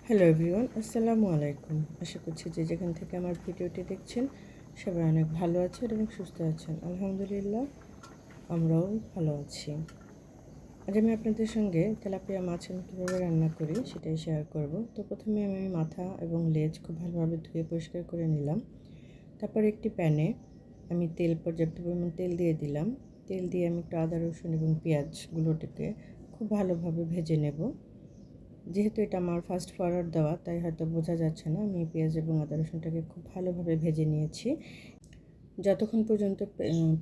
Hello everyone, আসসালামু আলাইকুম। আশা করছি যে যেখান থেকে আমার ভিডিওটি দেখছেন সবাই অনেক ভালো আছেন এবং সুস্থ আছেন। আলহামদুলিল্লাহ, আমরাও ভালো আছি। আজ আমি আপনাদের সঙ্গে তেলাপিয়া মাছ আমি কীভাবে রান্না করি সেটাই শেয়ার করব। তো প্রথমে আমি মাথা এবং লেজ খুব ভালোভাবে ধুয়ে পরিষ্কার করে নিলাম। তারপর একটি প্যানে আমি পর্যাপ্ত পরিমাণ তেল দিয়ে দিলাম। তেল দিয়ে আমি একটু আদা রসুন এবং পেঁয়াজগুলোটিকে খুব ভালোভাবে ভেজে নেব। যেহেতু এটা আমার ফাস্ট ফরওয়ার্ড দেওয়া, তাই হয়তো বোঝা যাচ্ছে না। আমি পেঁয়াজ এবং আদা রসুনটাকে খুব ভালোভাবে ভেজে নিয়েছি। যতক্ষণ পর্যন্ত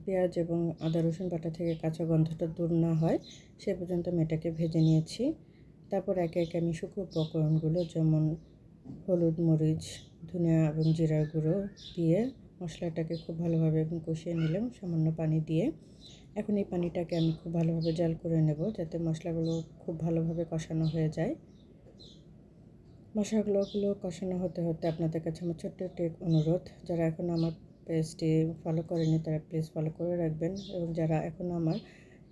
পেঁয়াজ এবং আদা রসুন বাটা থেকে কাঁচা গন্ধটা দূর না হয় সে পর্যন্ত আমি এটাকে ভেজে নিয়েছি। তারপর একে একে আমি শুকনো উপকরণগুলো যেমন হলুদ, মরিচ, ধনিয়া এবং জিরার গুঁড়ো দিয়ে মশলাটাকে খুব ভালোভাবে এবং কষিয়ে নিলাম সামান্য পানি দিয়ে। এখন এই পানিটাকে আমি খুব ভালোভাবে জাল করে নেব যাতে মশলাগুলো খুব ভালোভাবে কষানো হয়ে যায়। মশলাগুলো কষানো হতে হতে আপনাদের কাছে আমার ছোট্ট একটি অনুরোধ, যারা এখনও আমার পেজটি ফলো করেনি তারা প্লিজ ফলো করে রাখবেন, এবং যারা এখনও আমার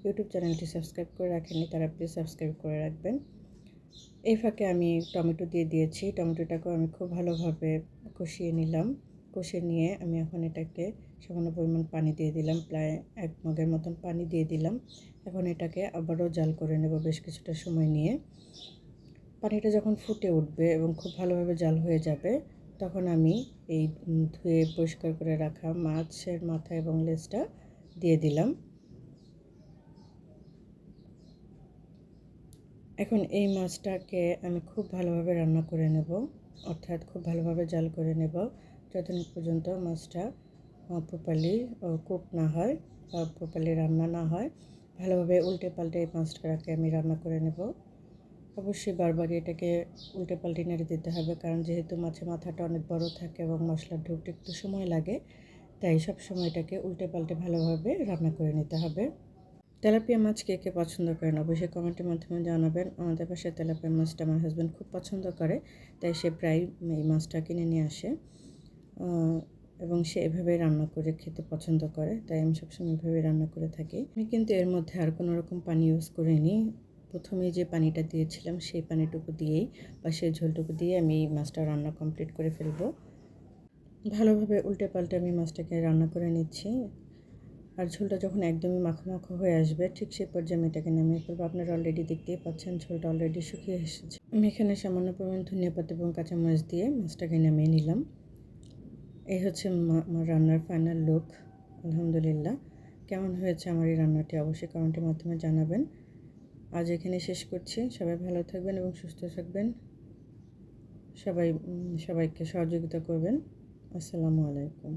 ইউটিউব চ্যানেলটি সাবস্ক্রাইব করে রাখেননি তারা প্লিজ সাবস্ক্রাইব করে রাখবেন। এই ফাঁকে আমি টমেটো দিয়ে দিয়েছি। টমেটোটাকেও আমি খুব ভালোভাবে কষিয়ে নিলাম। কষিয়ে নিয়ে আমি এখন এটাকে সামান্য পরিমাণ পানি দিয়ে দিলাম, প্রায় 1 মগের মতন পানি দিয়ে দিলাম। এখন এটাকে আবারও জাল করে নেব বেশ কিছুটা সময় নিয়ে। পানিটা যখন ফুটে উঠবে এবং খুব ভালোভাবে জাল হয়ে যাবে, তখন আমি এই ধুয়ে পরিষ্কার করে রাখা মাছের মাথা এবং লেজটা দিয়ে দিলাম। এখন এই মাছটাকে আমি খুব ভালোভাবে রান্না করে নেব, অর্থাৎ খুব ভালোভাবে জাল করে নেব যতক্ষণ পর্যন্ত মাছটা প্রপারলি কুক না হয় বা প্রপারলি রান্না না হয়। ভালোভাবে উল্টে পাল্টে এই মাছটাকে আমি রান্না করে নেব। অবশ্যই বারবারই এটাকে উল্টে পাল্টে নেড়ে দিতে হবে, কারণ যেহেতু মাছের মাথাটা অনেক বড় থাকে এবং মশলা ঢুকতে একটু সময় লাগে, তাই সব সময় এটাকে উল্টে পাল্টে ভালোভাবে রান্না করে নিতে হবে। তেলাপিয়া মাছ কে কে পছন্দ করেন অবশ্যই কমেন্টের মাধ্যমে জানাবেন। আমাদের বাসায় তেলাপিয়া মাছটা আমার হাজব্যান্ড খুব পছন্দ করে, তাই সে প্রায় এই মাছটা কিনে নিয়ে আসে এবং সে এভাবেই রান্না করে খেতে পছন্দ করে, তাই আমি সবসময় এভাবেই রান্না করে থাকি। আমি কিন্তু এর মধ্যে আর কোনো রকম পানি ইউজ করিনি। প্রথমে যে পানিটা দিয়েছিলাম সেই পানিটুকু দিয়েই বা সেই ঝোলটুকু দিয়ে আমি এই মাছটা রান্না কমপ্লিট করে ফেলবো। ভালোভাবে উল্টে পাল্টে আমি মাছটাকে রান্না করে নিচ্ছি। আর ঝোলটা যখন একদমই মাখো মাখো হয়ে আসবে, ঠিক সেই পর্যায়ে আমি এটাকে নামিয়ে ফেলবো। আপনারা অলরেডি দেখতেই পাচ্ছেন ঝোলটা অলরেডি শুকিয়ে এসেছে। আমি এখানে সামান্য পরিমাণ ধনিয়া পাতা এবং কাঁচামরিচ দিয়ে মাছটাকে নামিয়ে নিলাম। এই হচ্ছে আমার রান্নার ফাইনাল লুক। আলহামদুলিল্লাহ, কেমন হয়েছে আমার এই রান্নাটি অবশ্যই কমেন্টের মাধ্যমে জানাবেন। আজ এখানে শেষ করছি। সবাই ভালো থাকবেন এবং সুস্থ থাকবেন। সবাইকে সহযোগিতা করবেন। আসসালামু আলাইকুম।